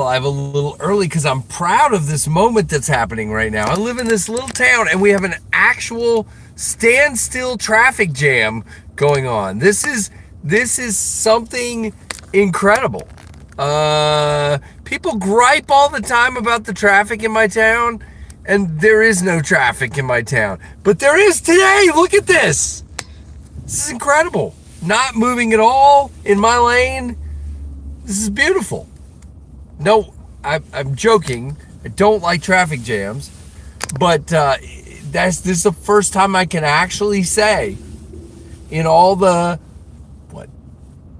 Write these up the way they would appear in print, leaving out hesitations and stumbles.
live a little early because I'm proud of this moment that's happening right now. I live in this little town and we have an actual standstill traffic jam going on. This is something incredible. People gripe all the time about the traffic in my town, and there is no traffic in my town. But there is today. Look at this. This is incredible. Not moving at all in my lane. This is beautiful. No, I'm joking. I don't like traffic jams, but this is the first time I can actually say in all the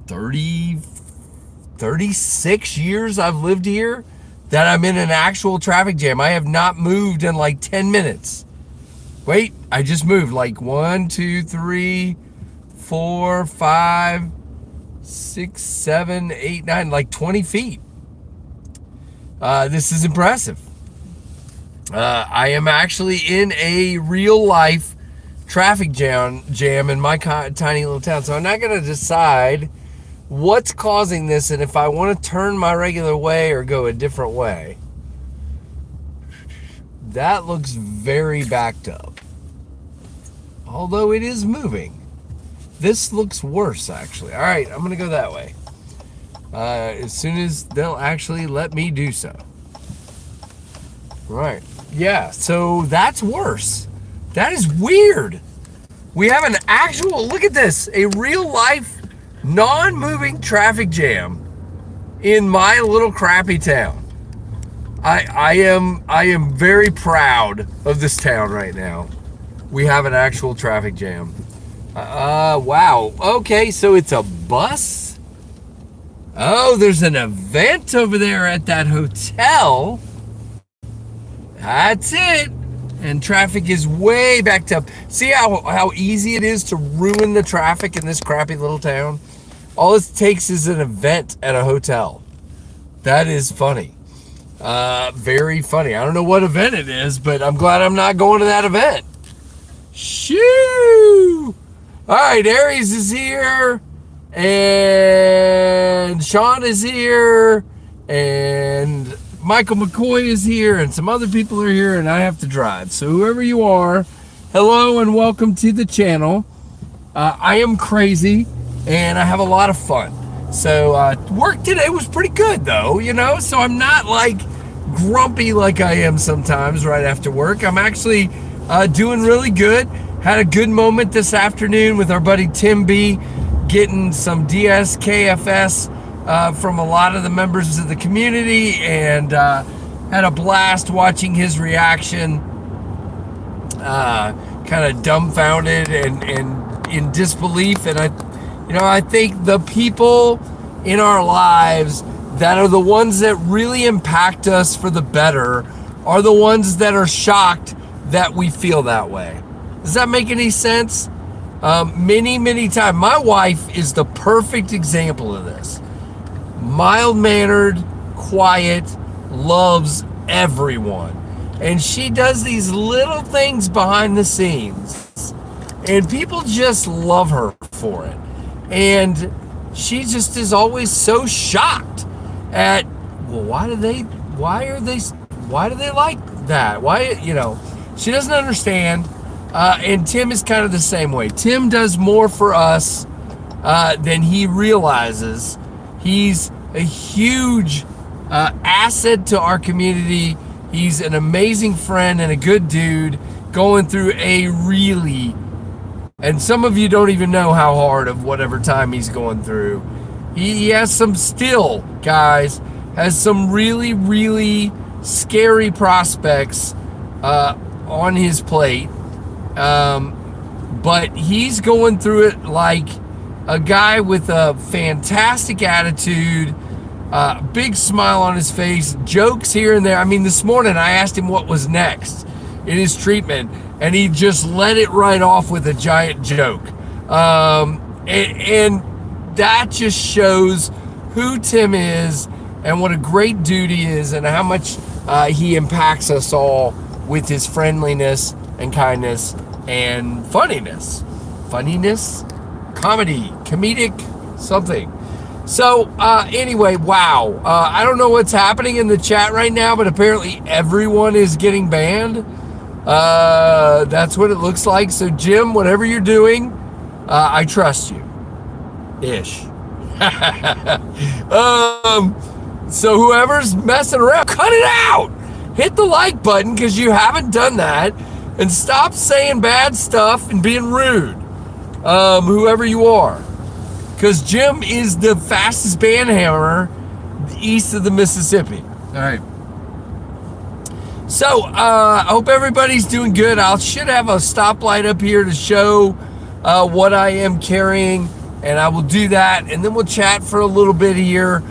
36 years I've lived here that I'm in an actual traffic jam. I have not moved in like 10 minutes. Wait, I just moved like 1, 2, 3, 4, 5, 6, 7, 8, 9, like 20 feet. This is impressive. I am actually in a real life traffic jam in my tiny little town. So I'm not going to decide what's causing this and if I want to turn my regular way or go a different way. That looks very backed up. Although it is moving. This looks worse, actually. All right, I'm going to go that way. As soon as they'll actually let me do so. Right. Yeah, so that's worse. That is weird. We have an actual, look at this, a real life non-moving traffic jam in my little crappy town. I am very proud of this town right now. We have an actual traffic jam. Wow. Okay, so it's a bus? Oh, there's an event over there at that hotel. That's it. And traffic is way backed up. See how easy it is to ruin the traffic in this crappy little town? All it takes is an event at a hotel. That is funny. Very funny. I don't know what event it is, but I'm glad I'm not going to that event. Shoo! All right, Aries is here. And Sean is here. And Michael McCoy is here. And some other people are here. And I have to drive. So whoever you are, hello and welcome to the channel. I am crazy. And I have a lot of fun. So work today was pretty good though, you know, so I'm not like grumpy like I am sometimes right after work. I'm actually doing really good. Had a good moment this afternoon with our buddy Tim B, getting some DSKFS from a lot of the members of the community, and had a blast watching his reaction, kind of dumbfounded and in disbelief. And I think the people in our lives that are the ones that really impact us for the better are the ones that are shocked that we feel that way. Does that make any sense? Many times. My wife is the perfect example of this. Mild-mannered, quiet, loves everyone. And she does these little things behind the scenes. And people just love her for it. And she just is always so shocked at, well, why do they like that? Why, she doesn't understand. And Tim is kind of the same way. Tim does more for us than he realizes. He's a huge asset to our community. He's an amazing friend and a good dude going through and some of you don't even know how hard of whatever time he's going through. He has some really scary prospects on his plate. But he's going through it like a guy with a fantastic attitude, big smile on his face, jokes here and there. I mean, this morning I asked him what was next in his treatment, and he just let it right off with a giant joke. And that just shows who Tim is and what a great dude he is, and how much he impacts us all with his friendliness and kindness and funniness, comedic, something. So anyway, wow. I don't know what's happening in the chat right now, but apparently everyone is getting banned. That's what it looks like. So Jim, whatever you're doing, I trust you. Ish. So whoever's messing around, cut it out. Hit the like button because you haven't done that, and stop saying bad stuff and being rude. Whoever you are. Because Jim is the fastest band hammerer east of the Mississippi. All right. So, I hope everybody's doing good. I should have a stoplight up here to show what I am carrying, and I will do that, and then we'll chat for a little bit here.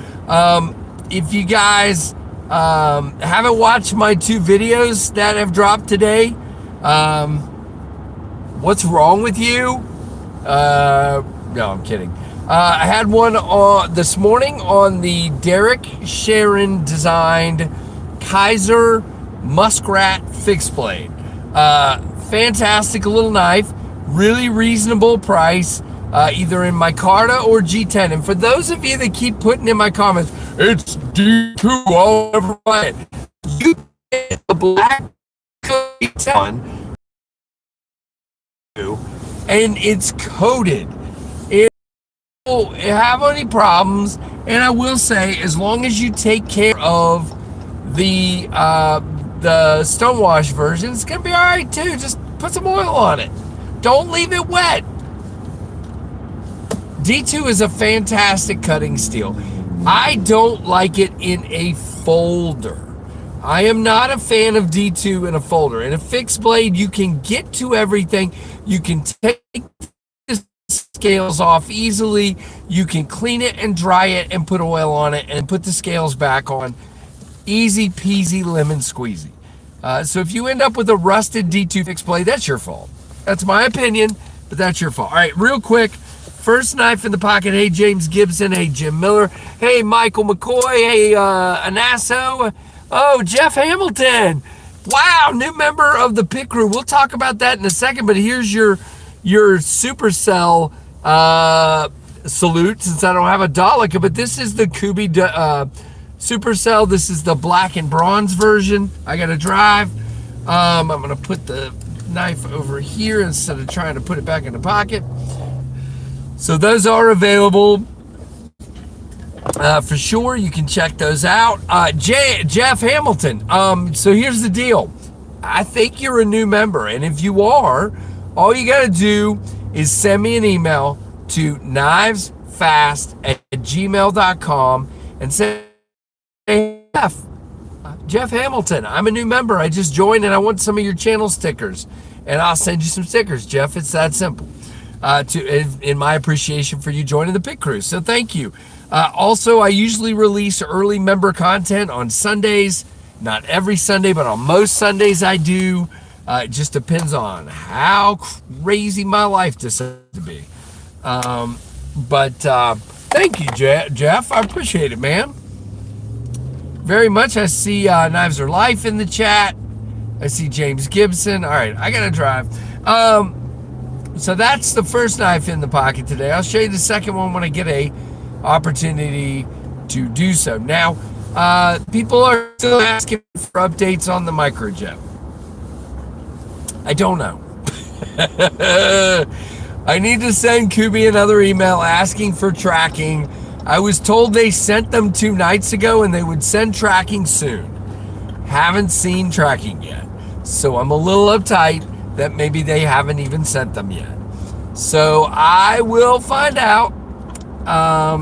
If you guys haven't watched my 2 videos that have dropped today, what's wrong with you? No, I'm kidding. I had one this morning on the Derek Sharon designed Kaiser Muskrat fixed blade. Fantastic little knife, really reasonable price, either in micarta or G10. And for those of you that keep putting in my comments, it's D2, I'll never buy it. You get the black G10 and it's coated. It won't have any problems, and I will say, as long as you take care of the stonewash version, it's gonna be all right too. Just put some oil on it. Don't leave it wet. D2 is a fantastic cutting steel. I don't like it in a folder. I am not a fan of D2 in a folder. In a fixed blade, you can get to everything. You can take the scales off easily. You can clean it and dry it and put oil on it and put the scales back on. Easy peasy lemon squeezy. So if you end up with a rusted D2 fixed blade, that's your fault. That's my opinion, but that's your fault. All right, real quick. First knife in the pocket. Hey, James Gibson. Hey, Jim Miller. Hey, Michael McCoy. Hey, Anasso. Oh, Jeff Hamilton. Wow, new member of the pit crew. We'll talk about that in a second, but here's your Supercell salute, since I don't have a Dalek, but this is the Kubi Supercell. This is the black and bronze version. I got to drive. I'm going to put the knife over here instead of trying to put it back in the pocket. So those are available for sure. You can check those out. Jeff Hamilton. So here's the deal. I think you're a new member, and if you are, all you got to do is send me an email to knivesfast@gmail.com and say, hey, Jeff Hamilton, I'm a new member. I just joined and I want some of your channel stickers, and I'll send you some stickers, Jeff. It's that simple. In my appreciation for you joining the pit crew. So thank you. Also, I usually release early member content on Sundays. Not every Sunday, but on most Sundays I do. It just depends on how crazy my life decides to be. Thank you, Jeff. I appreciate it, man. Very much. I see Knives Are Life in the chat. I see James Gibson. All right, I got to drive. So that's the first knife in the pocket today. I'll show you the second one when I get a opportunity to do so. Now, people are still asking for updates on the microjet. I don't know. I need to send Kubi another email asking for tracking. I was told they sent them 2 nights ago and they would send tracking soon. Haven't seen tracking yet. So I'm a little uptight that maybe they haven't even sent them yet. So I will find out. I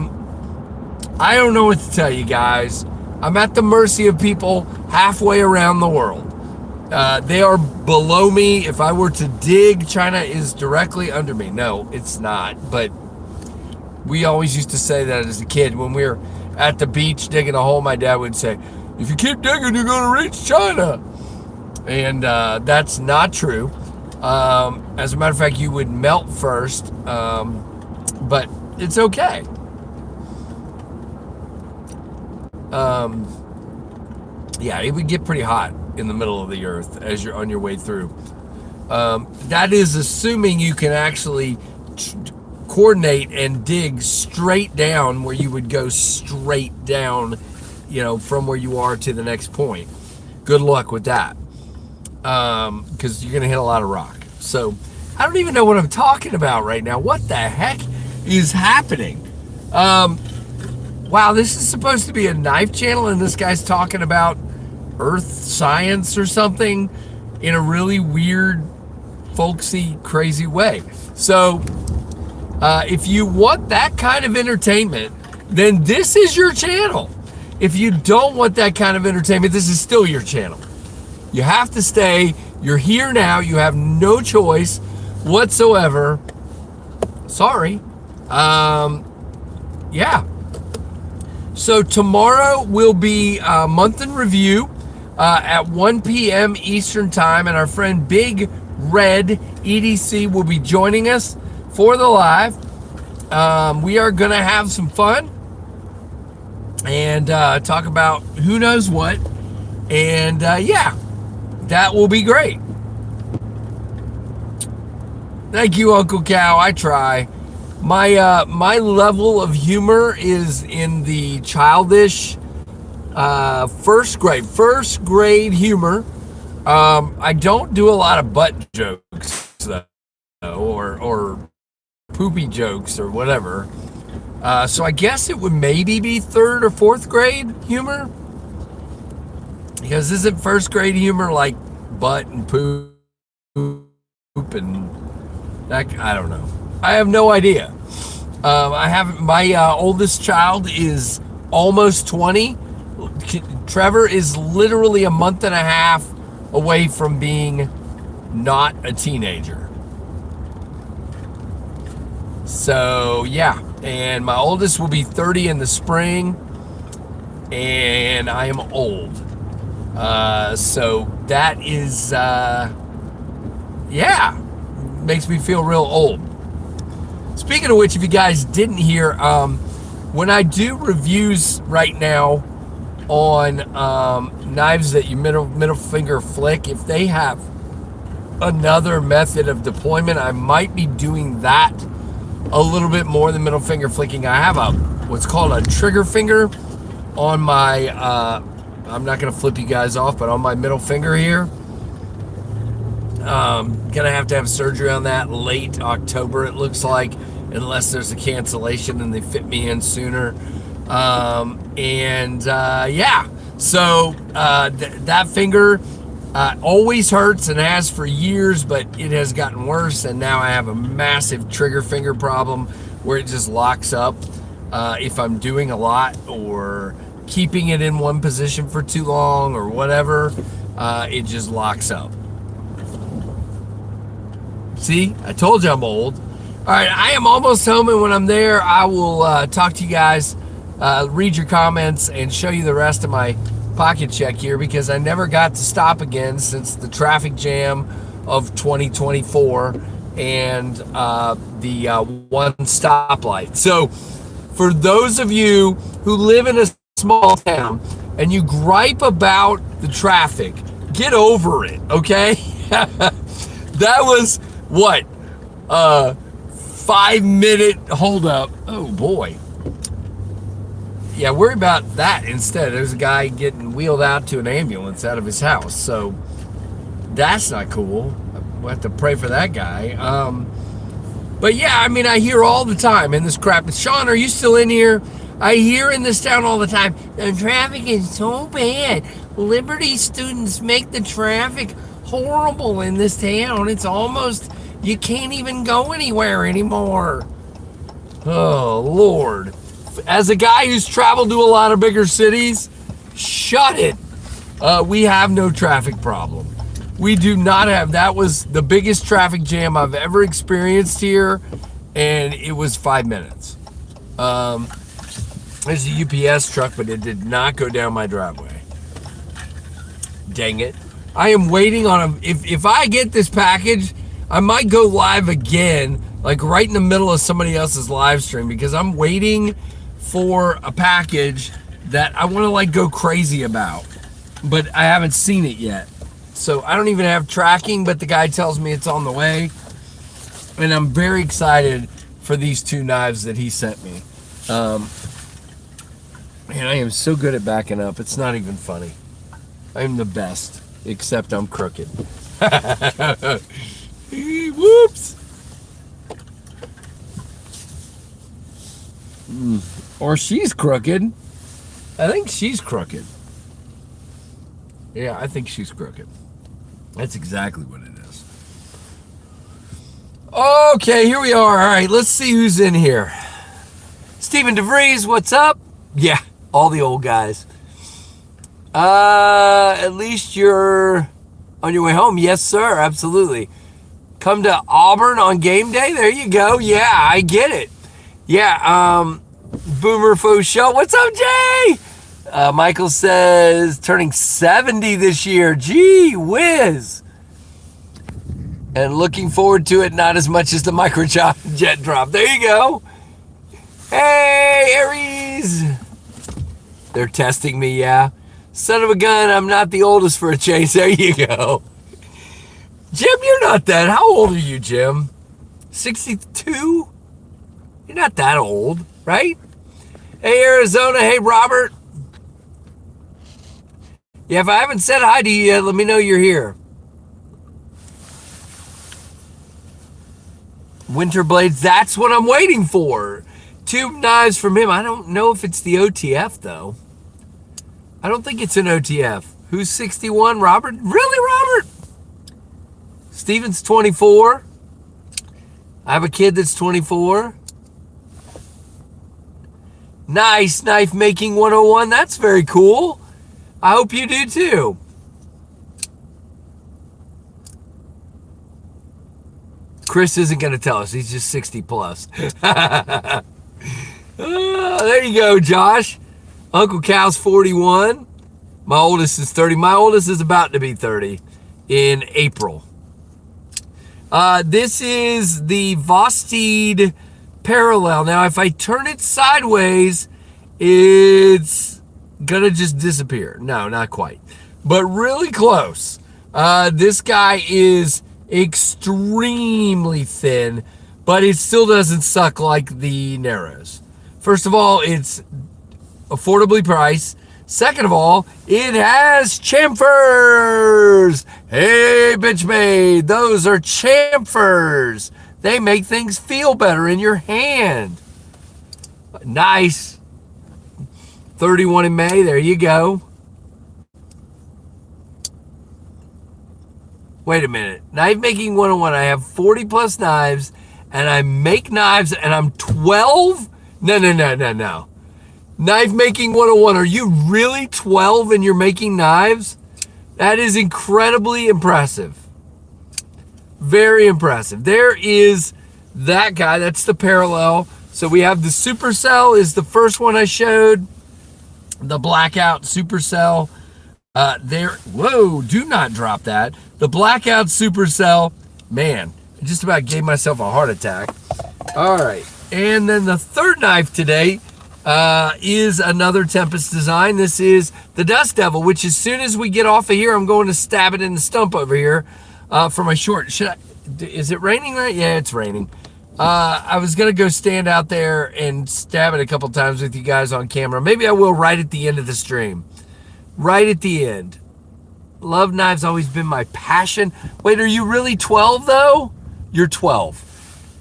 don't know what to tell you guys. I'm at the mercy of people halfway around the world. They are below me. If I were to dig, China is directly under me. No, it's not. But we always used to say that as a kid. When we were at the beach digging a hole, my dad would say, if you keep digging, you're going to reach China. And that's not true. As a matter of fact, you would melt first, but it's okay. Yeah, it would get pretty hot in the middle of the earth as you're on your way through. That is assuming you can actually coordinate and dig straight down where you would go straight down, you know, from where you are to the next point. Good luck with that, because you're gonna hit a lot of rock. So I don't even know what I'm talking about right now. What the heck is happening? Wow, this is supposed to be a knife channel, and this guy's talking about earth science or something in a really weird, folksy, crazy way. So if you want that kind of entertainment, then this is your channel. If you don't want that kind of entertainment, this is still your channel. You have to stay. You're here now. You have no choice whatsoever. Sorry. Yeah. So tomorrow will be a month in review at 1 p.m. Eastern time, and our friend Big Red EDC will be joining us for the live. We are going to have some fun and talk about who knows what, and yeah, that will be great. Thank you, Uncle Cow. I try. My level of humor is in the childish first grade humor. I don't do a lot of butt jokes though, or poopy jokes or whatever. So I guess it would maybe be third or fourth grade humor, because isn't first grade humor like butt and poop and that? I don't know. I have no idea. I have my oldest child is almost 20. Trevor is literally a month and a half away from being not a teenager. So yeah, and my oldest will be 30 in the spring, and I am old. So that is, yeah, makes me feel real old. Speaking of which, if you guys didn't hear, when I do reviews right now on knives that you middle finger flick, if they have another method of deployment, I might be doing that a little bit more than middle finger flicking. I have what's called a trigger finger on my, I'm not going to flip you guys off, but on my middle finger here. Gonna have to have surgery on that late October, it looks like, unless there's a cancellation and they fit me in sooner. Yeah, so that finger always hurts and has for years, but it has gotten worse, and now I have a massive trigger finger problem where it just locks up if I'm doing a lot or keeping it in one position for too long or whatever. It just locks up. See, I told you I'm old. All right, I am almost home, and when I'm there, I will talk to you guys, read your comments, and show you the rest of my pocket check here, because I never got to stop again since the traffic jam of 2024 and the one stoplight. So for those of you who live in a small town and you gripe about the traffic, get over it, okay? That was what? 5-minute hold up. Oh boy. Yeah, worry about that instead. There's a guy getting wheeled out to an ambulance out of his house. So that's not cool. We'll have to pray for that guy. But yeah, I mean, I hear all the time in this crap. Sean, are you still in here? I hear in this town all the time, the traffic is so bad. Liberty students make the traffic horrible in this town. It's almost, you can't even go anywhere anymore. Oh, Lord. As a guy who's traveled to a lot of bigger cities, shut it. We have no traffic problem. We do not have. That was the biggest traffic jam I've ever experienced here, and it was 5 minutes. There's a UPS truck, but it did not go down my driveway. Dang it. I am waiting on him. If I get this package, I might go live again, like right in the middle of somebody else's live stream, because I'm waiting for a package that I want to like go crazy about, but I haven't seen it yet. So I don't even have tracking, but the guy tells me it's on the way, and I'm very excited for these two knives that he sent me. Man, I am so good at backing up. It's not even funny. I'm the best, except I'm crooked. Whoops. Or she's crooked. I think she's crooked. Yeah, I think she's crooked. That's exactly what it is. Okay, here we are. All right, let's see who's in here. Stephen DeVries, what's up? Yeah, all the old guys. At least you're on your way home. Yes, sir, absolutely. Come to Auburn on game day? There you go. Yeah, I get it. Yeah, Boomer Faux Show. What's up, Jay? Michael says, turning 70 this year. Gee whiz. And looking forward to it, not as much as the microjet drop. There you go. Hey, Aries. They're testing me, yeah. Son of a gun, I'm not the oldest for a change. There you go. Jim, you're not that. How old are you, Jim? 62? You're not that old, right? Hey, Arizona. Hey, Robert. Yeah, if I haven't said hi to you yet, let me know you're here. Winter Blades, that's what I'm waiting for. 2 knives from him. I don't know if it's the OTF, though. I don't think it's an OTF. Who's 61? Robert? Really, Robert? Steven's 24. I have a kid that's 24. Nice knife making 101. That's very cool. I hope you do too. Chris isn't going to tell us. He's just 60 plus. There you go, Josh. Uncle Cal's 41. My oldest is 30. My oldest is about to be 30 in April. This is the Vostede Parallel. Now, if I turn it sideways, it's gonna just disappear. No, not quite, but really close. This guy is extremely thin, but it still doesn't suck like the Narrows. First of all, it's affordably priced. Second of all, it has chamfers. Hey, Benchmade, those are chamfers. They make things feel better in your hand. Nice. 31 in May, there you go. Wait a minute. Knife making 101. I have 40 plus knives, and I make knives, and I'm 12? No. Knife making 101. Are you really 12 and you're making knives? That is incredibly impressive. Very impressive. There is that guy. That's the Parallel. So we have the Supercell is the first one I showed. The Blackout Supercell. Whoa, do not drop that. The Blackout Supercell. Man, I just about gave myself a heart attack. All right. And then the third knife today is another Tempest design. This is the Dust Devil, which as soon as we get off of here, I'm going to stab it in the stump over here for my short. Is it raining right? Yeah, it's raining. I was going to go stand out there and stab it a couple times with you guys on camera. Maybe I will right at the end of the stream. Right at the end. Love knives always been my passion. Wait, are you really 12 though? You're 12.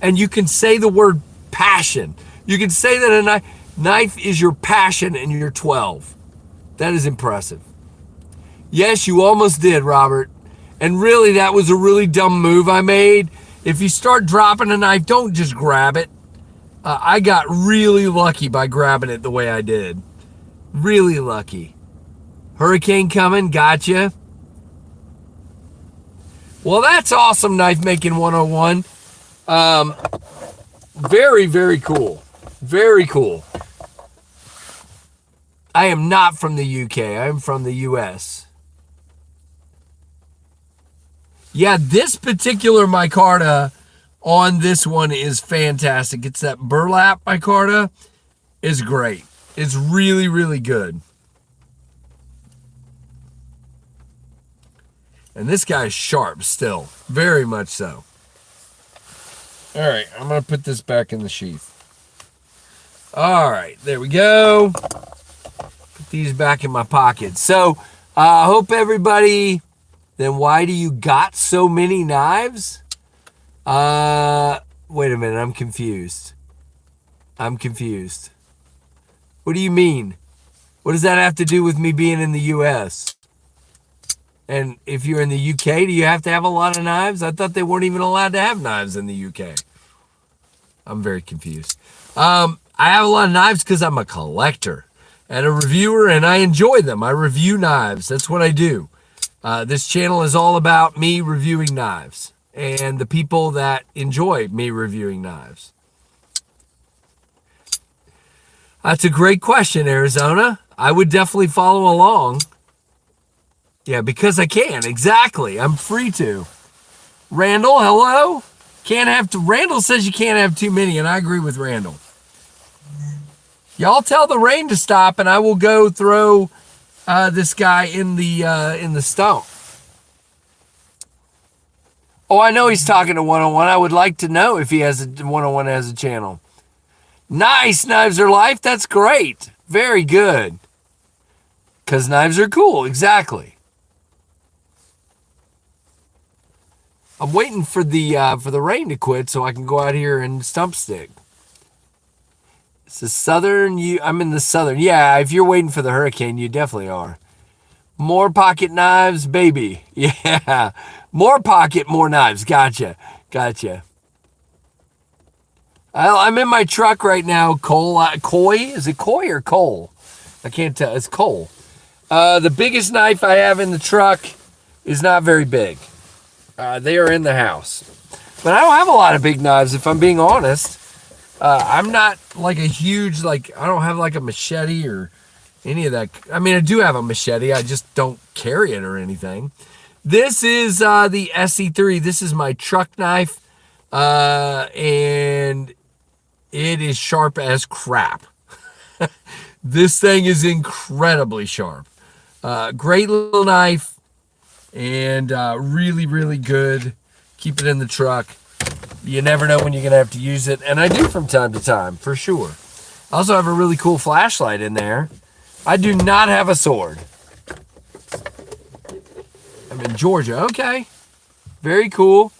And you can say the word passion. You can say that a knife is your passion and you're 12. That is impressive. Yes, you almost did, Robert. And really, that was a really dumb move I made. If you start dropping a knife, don't just grab it. I got really lucky by grabbing it the way I did. Really lucky. Hurricane coming, gotcha. Well, that's awesome, Knife Making 101. Very, very cool. Very cool. I am not from the UK. I'm from the US. Yeah, this particular micarta on this one is fantastic. It's that burlap micarta. Is great. It's really, really good. And this guy's sharp still. Very much so. All right, I'm going to put this back in the sheath. All right, there we go. Put these back in my pocket. So, I hope everybody, then why do you got so many knives? Wait a minute, I'm confused. What do you mean? What does that have to do with me being in the U.S.? And if you're in the UK, do you have to have a lot of knives? I thought they weren't even allowed to have knives in the UK. I'm very confused. I have a lot of knives because I'm a collector and a reviewer, and I enjoy them. I review knives. That's what I do. This channel is all about me reviewing knives and the people that enjoy me reviewing knives. That's a great question, Arizona. I would definitely follow along. Yeah, because I can. Exactly. I'm free to. Randall, hello? Randall says you can't have too many, and I agree with Randall. Y'all tell the rain to stop, and I will go throw this guy in the stump. Oh, I know he's talking to 101. I would like to know if he has 101 has a channel. Nice, Knives Are Life. That's great. Very good. Because knives are cool. Exactly. I'm waiting for the rain to quit so I can go out here and stump stick. It's the southern. I'm in the southern. Yeah, if you're waiting for the hurricane, you definitely are. More pocket knives, baby. Yeah, more pocket, more knives. Gotcha. I'm in my truck right now. Coy? Is it Coy or Cole? I can't tell. It's Cole. The biggest knife I have in the truck is not very big. They are in the house. But I don't have a lot of big knives, if I'm being honest. I'm not like a huge, I don't have like a machete or any of that. I mean, I do have a machete. I just don't carry it or anything. This is the SE3. This is my truck knife. And it is sharp as crap. This thing is incredibly sharp. Great little knife. And really, really good. Keep it in the truck. You never know when you're going to have to use it. And I do from time to time, for sure. I also have a really cool flashlight in there. I do not have a sword. I'm in Georgia. Okay. Very cool.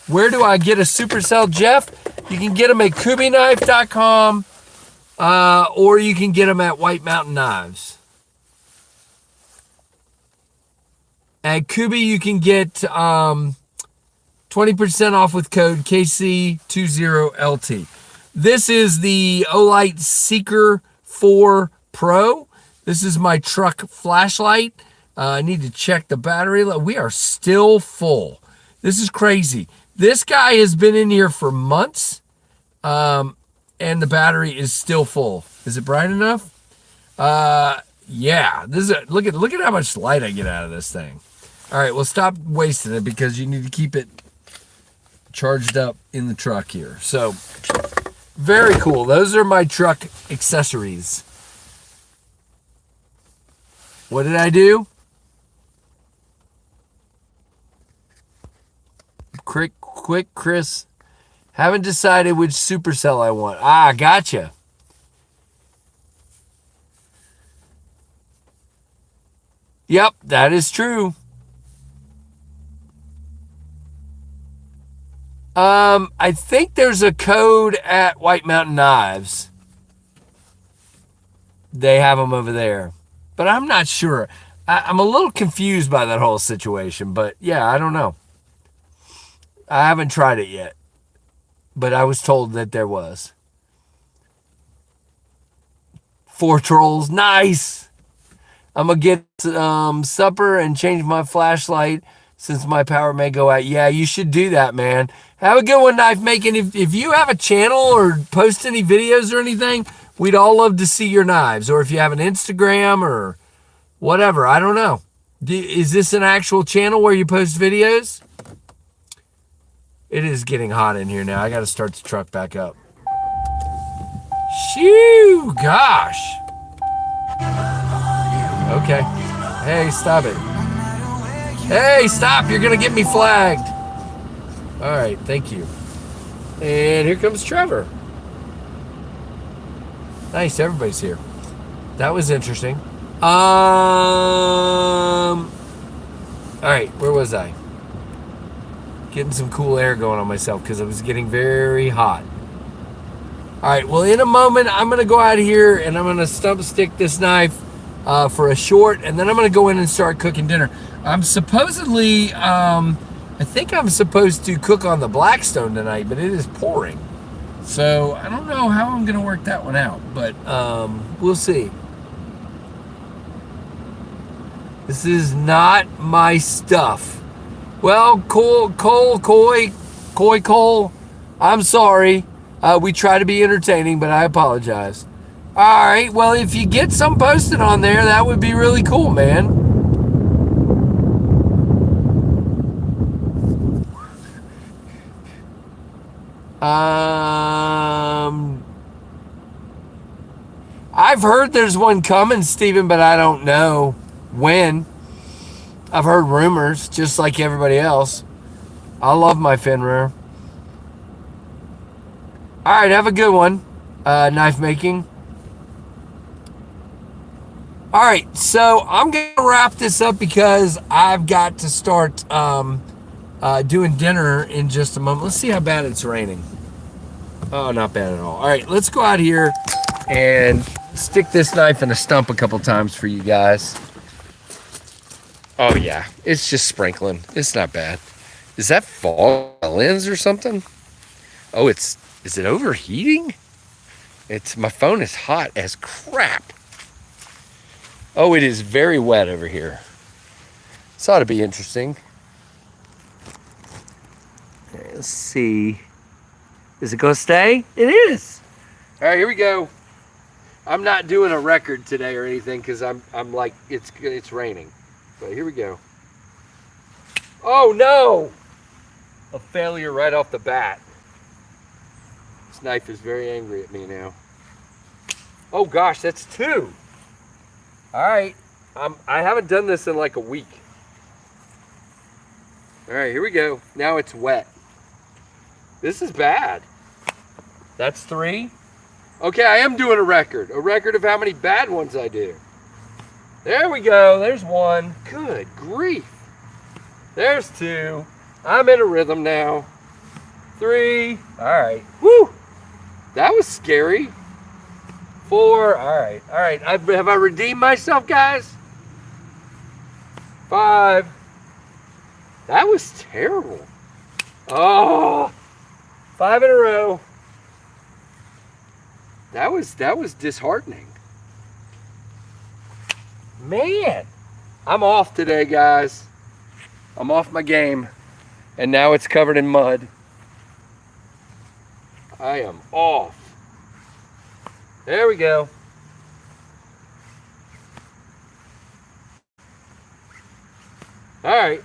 Where do I get a Supercell, Jeff? You can get them at KubiKnife.com or you can get them at White Mountain Knives. At Kubi, you can get 20% off with code KC20LT. This is the Olight Seeker 4 Pro. This is my truck flashlight. I need to check the battery. We are still full. This is crazy. This guy has been in here for months, and the battery is still full. Is it bright enough? Yeah. This is look at how much light I get out of this thing. All right, well, stop wasting it because you need to keep it charged up in the truck here. So, very cool. Those are my truck accessories. What did I do? Quick, Chris. Haven't decided which Supercell I want. Ah, gotcha. Yep, that is true. I think there's a code at White Mountain Knives. They have them over there. But I'm not sure. I'm a little confused by that whole situation. But yeah, I don't know. I haven't tried it yet. But I was told that there was. 4 trolls. Nice. I'm going to get supper and change my flashlight since my power may go out. Yeah, you should do that, man. Have a good one, Knife Making. If you have a channel or post any videos or anything, we'd all love to see your knives. Or if you have an Instagram or whatever, I don't know. Is this an actual channel where you post videos? It is getting hot in here now. I got to start the truck back up. Shoo, gosh. Okay. Hey, stop it. Hey, stop. You're going to get me flagged. All right, thank you. And here comes Trevor. Nice, everybody's here. That was interesting. All right, where was I? Getting some cool air going on myself because I was getting very hot. All right, well, in a moment, I'm going to go out here and I'm going to stump stick this knife for a short, and then I'm going to go in and start cooking dinner. I'm supposedly, I think I'm supposed to cook on the Blackstone tonight, but it is pouring. So I don't know how I'm going to work that one out, but we'll see. This is not my stuff. Well, Cole, I'm sorry. We try to be entertaining, but I apologize. All right, well, if you get some posted on there, that would be really cool, man. I've heard there's one coming, Steven, but I don't know when. I've heard rumors, just like everybody else. I love my Fenrir. All right, have a good one, knife making. All right, so I'm going to wrap this up because I've got to start doing dinner in just a moment. Let's see how bad it's raining. Oh, not bad at all. All right, let's go out here and stick this knife in a stump a couple times for you guys. Oh, yeah, it's just sprinkling. It's not bad. Is that fog lens or something? Oh, is it overheating? My phone is hot as crap. Oh, it is very wet over here. This ought to be interesting. Okay, let's see. Is it gonna stay? It is. All right, here we go. I'm not doing a record today or anything because I'm like it's raining. But here we go. Oh no! A failure right off the bat. This knife is very angry at me now. Oh gosh, that's 2. All right, I haven't done this in like a week. All right, here we go. Now it's wet. This is bad. That's 3. Okay, I am doing a record of how many bad ones I do. There we go, there's 1. Good grief. There's 2. I'm in a rhythm now. 3, all right, woo. That was scary. 4, all right. Have I redeemed myself, guys? 5. That was terrible. Oh, 5 in a row. That was disheartening. Man, I'm off today, guys. I'm off my game. And now it's covered in mud. I am off. There we go. All right.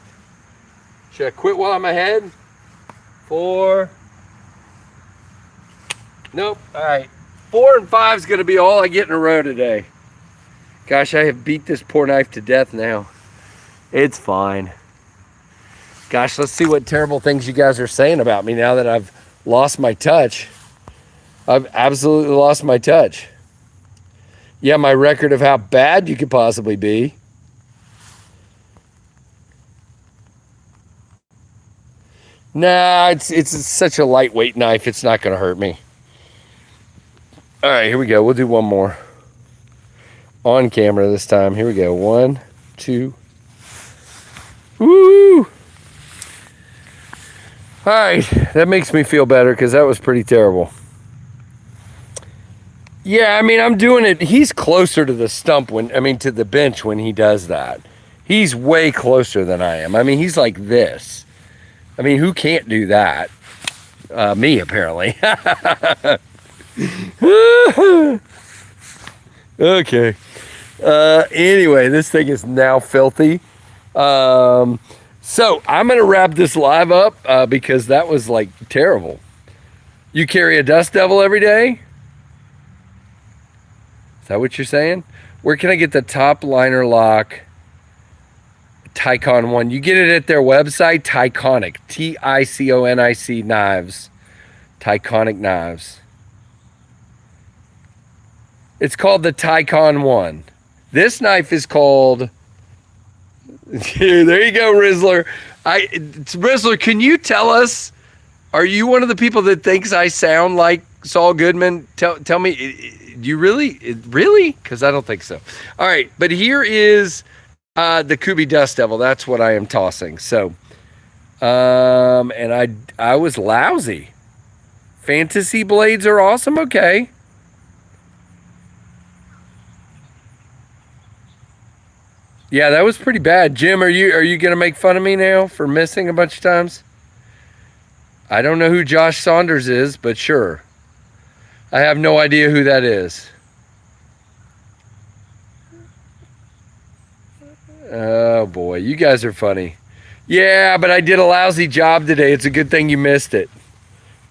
Should I quit while I'm ahead? 4. Nope. All right. 4 and 5 is going to be all I get in a row today. Gosh, I have beat this poor knife to death now. It's fine. Gosh, let's see what terrible things you guys are saying about me now that I've lost my touch. I've absolutely lost my touch. Yeah, my record of how bad you could possibly be. Nah, it's such a lightweight knife, it's not going to hurt me. All right, here we go. We'll do one more. On camera this time. Here we go. 1, 2. Woo! All right, that makes me feel better because that was pretty terrible. Yeah, I mean, I'm doing it. He's closer to the stump to the bench when he does that. He's way closer than I am. I mean, he's like this. I mean, who can't do that? Me, apparently. Okay. Anyway, this thing is now filthy. So I'm going to wrap this live up because that was like terrible. You carry a dust devil every day? Is that what you're saying? Where can I get the top liner lock Ticon 1. You get it at their website, Ticonic. Ticonic knives. Ticonic knives. It's called the Ticon 1. This knife is called... There you go, Rizzler. Rizzler, can you tell us, are you one of the people that thinks I sound like Saul Goodman? Tell me, you really? Really? Because I don't think so. All right, but here is the Kubi Dust Devil. That's what I am tossing. So, and I was lousy. Fantasy blades are awesome. Okay. Yeah, that was pretty bad. Jim, are you gonna make fun of me now for missing a bunch of times? I don't know who Josh Saunders is, but sure. I have no idea who that is. Oh boy, you guys are funny. Yeah, but I did a lousy job today. It's a good thing you missed it.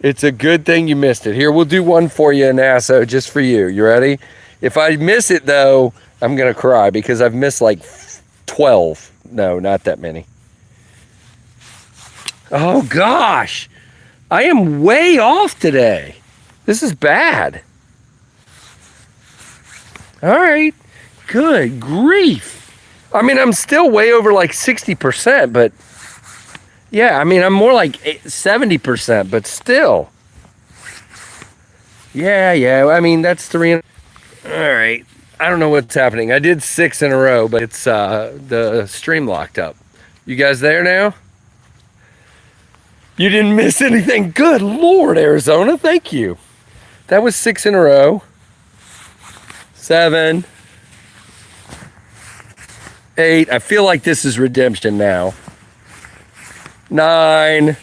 It's a good thing you missed it. Here, we'll do one for you, Nasso, just for you. You ready? If I miss it though, I'm gonna cry because I've missed like 12. No, not that many. Oh gosh, I am way off today. This is bad. All right, good grief. I mean, I'm still way over like 60%, but yeah, I mean, I'm more like 70%, but still. Yeah, I mean, that's 3. All right. I don't know what's happening. I did 6 in a row, but it's the stream locked up. You guys there now? You didn't miss anything. Good Lord, Arizona. Thank you. That was 6 in a row. 7. 8. I feel like this is redemption now. 9.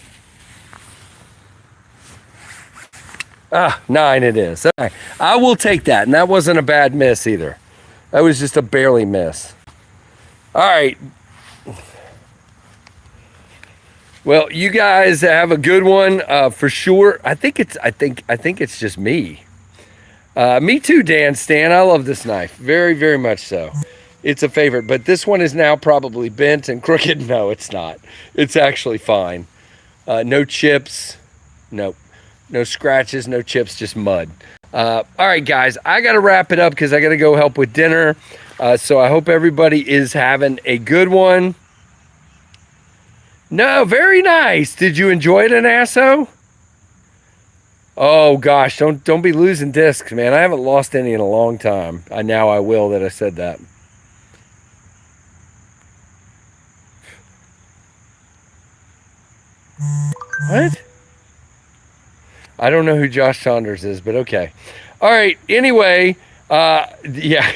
9 it is. Okay. I will take that. And that wasn't a bad miss either. That was just a barely miss. All right. Well, you guys have a good one for sure. I think it's just me. Me too, Dan Stan. I love this knife. Very, very much so. It's a favorite. But this one is now probably bent and crooked. No, it's not. It's actually fine. No chips. Nope. No scratches, no chips, just mud. All right, guys, I got to wrap it up because I got to go help with dinner. So I hope everybody is having a good one. No, very nice. Did you enjoy it, Anasso? Oh, gosh, don't be losing discs, man. I haven't lost any in a long time. Now I will that I said that. What? I don't know who Josh Saunders is, but okay. All right. Anyway, yeah,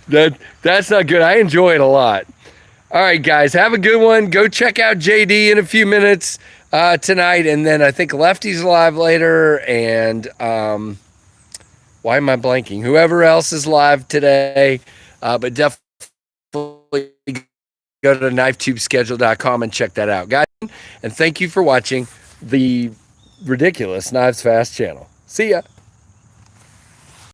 that's not good. I enjoy it a lot. All right, guys, have a good one. Go check out JD in a few minutes tonight, and then I think Lefty's live later. And why am I blanking? Whoever else is live today, but definitely go to knifetubeschedule.com and check that out, guys. And thank you for watching the ridiculous Knives Fast channel. See ya.